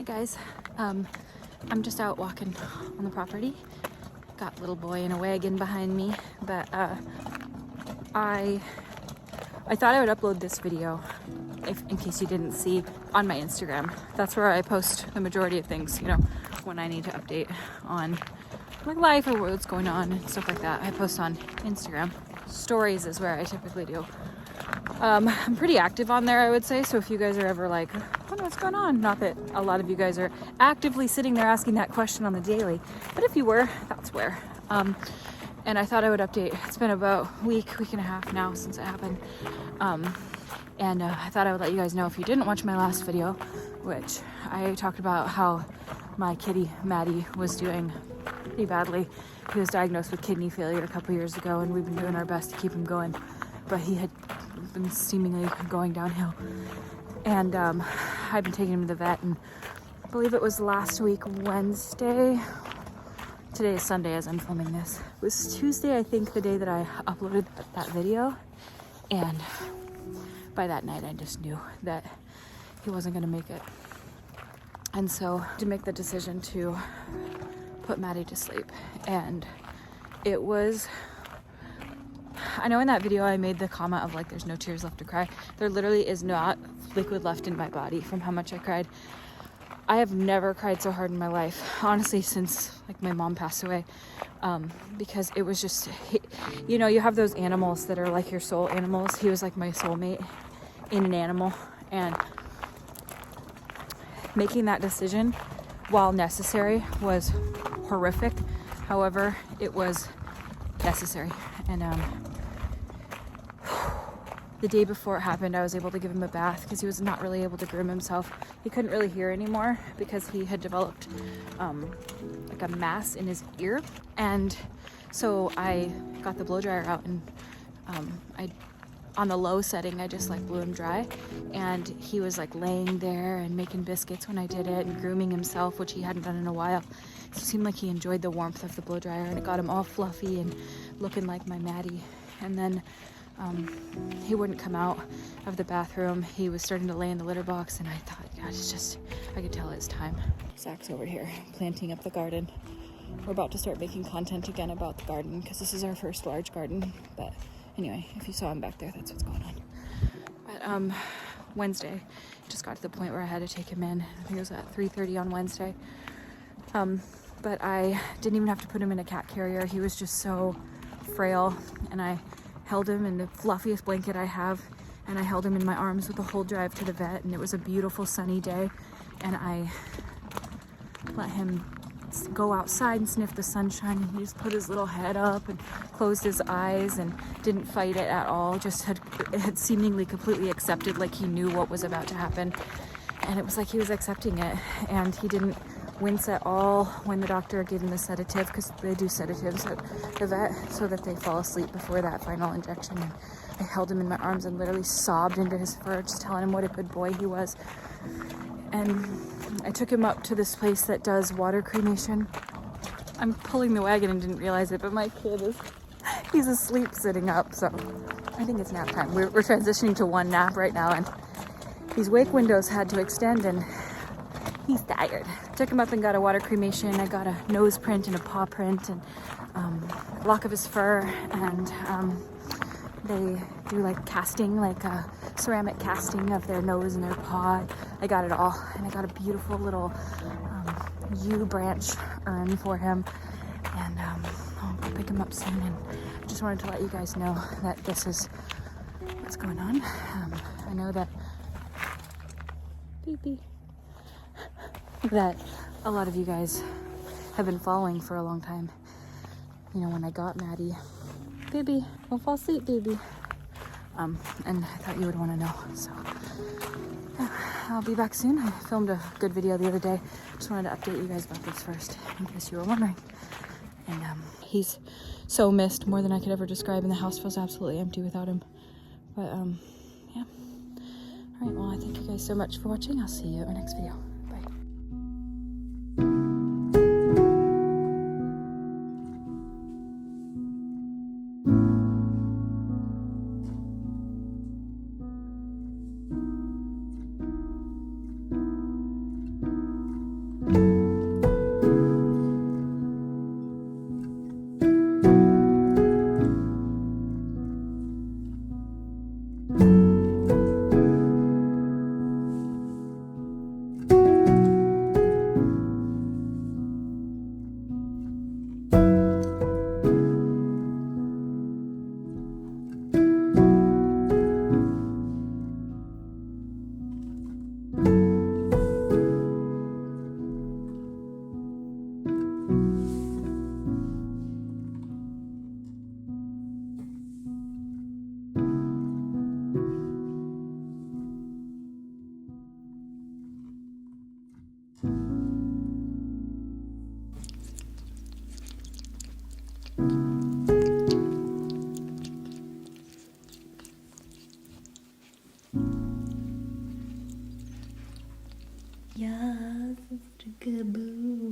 guys, I'm just out walking on the property. Got little boy in a wagon behind me, but I thought I would upload this video in case you didn't see on my Instagram. That's where I post the majority of things, you know, when I need to update on my life or what's going on and stuff like that. I post on Instagram. Stories is where I typically do. I'm pretty active on there, I would say, so if you guys are ever like, what's going on? Not that a lot of you guys are actively sitting there asking that question on the daily, but if you were, that's where. And I thought I would update. It's been about a week and a half now since it happened. And I thought I would let you guys know if you didn't watch my last video, which I talked about how my kitty, Maddie, was doing pretty badly. He was diagnosed with kidney failure a couple years ago, and we've been doing our best to keep him going, but he had been seemingly going downhill. And I've been taking him to the vet, and I believe it was last week, Wednesday. Today is Sunday as I'm filming this. It was Tuesday, I think, the day that I uploaded that video. And by that night, I just knew that he wasn't gonna make it. And so to make the decision to put Maddie to sleep. And it was, I know in that video I made the comment of like, there's no tears left to cry. There literally is not liquid left in my body from how much I cried. I have never cried so hard in my life, honestly, since like my mom passed away, because it was just, you know, you have those animals that are like your soul animals. He was like my soulmate in an animal, and making that decision, while necessary, was horrific. However, it was necessary. And the day before it happened, I was able to give him a bath because he was not really able to groom himself. He couldn't really hear anymore because he had developed like a mass in his ear. And so I got the blow dryer out, and on the low setting, I just like blew him dry. And he was like laying there and making biscuits when I did it and grooming himself, which he hadn't done in a while. So it seemed like he enjoyed the warmth of the blow dryer, and it got him all fluffy and looking like my Maddie. And then he wouldn't come out of the bathroom. He was starting to lay in the litter box, and I thought, God, it's just, I could tell it's time. Zach's over here planting up the garden. We're about to start making content again about the garden because this is our first large garden. But anyway, if you saw him back there, that's what's going on. But Wednesday, it just got to the point where I had to take him in. I think it was at 3:30 on Wednesday. But I didn't even have to put him in a cat carrier. He was just so frail, and I held him in the fluffiest blanket I have, and I held him in my arms with the whole drive to the vet. And it was a beautiful sunny day, and I let him go outside and sniff the sunshine, and he just put his little head up and closed his eyes and didn't fight it at all. Just had seemingly completely accepted, like he knew what was about to happen. And it was like he was accepting it, and he didn't wince at all when the doctor gave him the sedative, because they do sedatives at the vet so that they fall asleep before that final injection. And I held him in my arms and literally sobbed into his fur, just telling him what a good boy he was. And I took him up to this place that does water cremation. I'm pulling the wagon and didn't realize it, but my kid he's asleep sitting up, so I think it's nap time. We're transitioning to one nap right now, and these wake windows had to extend, and he's tired. Took him up and got a water cremation. I got a nose print and a paw print and a lock of his fur, and they do like casting, like a ceramic casting of their nose and their paw. I got it all, and I got a beautiful little yew branch urn for him, and I'll pick him up soon. And I just wanted to let you guys know that this is what's going on. I know that that a lot of you guys have been following for a long time. You know, when I got Maddie, baby, don't fall asleep, baby. And I thought you would want to know. So yeah, I'll be back soon. I filmed a good video the other day. Just wanted to update you guys about this first, in case you were wondering. And he's so missed, more than I could ever describe, and the house feels absolutely empty without him. But yeah. All right, well, I thank you guys so much for watching. I'll see you in my next video. Bye. Yeah, such a good boy.